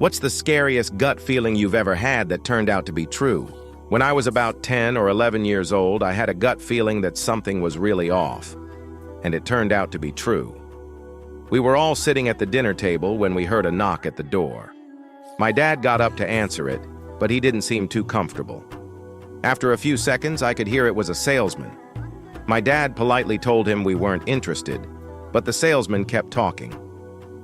What's the scariest gut feeling you've ever had that turned out to be true? When I was about 10 or 11 years old, I had a gut feeling that something was really off, and it turned out to be true. We were all sitting at the dinner table when we heard a knock at the door. My dad got up to answer it, but he didn't seem too comfortable. After a few seconds, I could hear it was a salesman. My dad politely told him we weren't interested, but the salesman kept talking.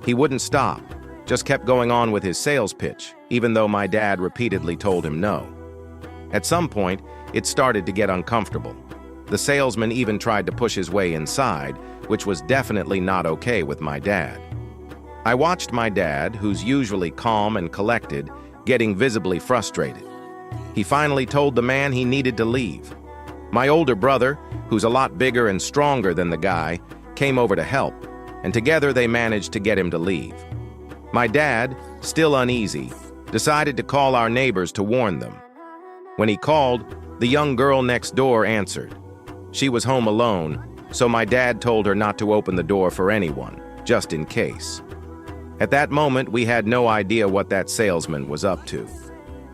He wouldn't stop, just kept going on with his sales pitch, even though my dad repeatedly told him no. At some point, it started to get uncomfortable. The salesman even tried to push his way inside, which was definitely not okay with my dad. I watched my dad, who's usually calm and collected, getting visibly frustrated. He finally told the man he needed to leave. My older brother, who's a lot bigger and stronger than the guy, came over to help, and together they managed to get him to leave. My dad, still uneasy, decided to call our neighbors to warn them. When he called, the young girl next door answered. She was home alone, so my dad told her not to open the door for anyone, just in case. At that moment, we had no idea what that salesman was up to.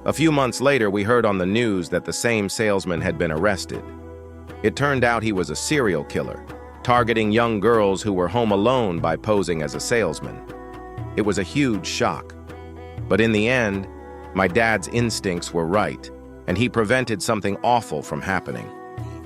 A few months later, we heard on the news that the same salesman had been arrested. It turned out he was a serial killer, targeting young girls who were home alone by posing as a salesman. It was a huge shock. But in the end, my dad's instincts were right, and he prevented something awful from happening.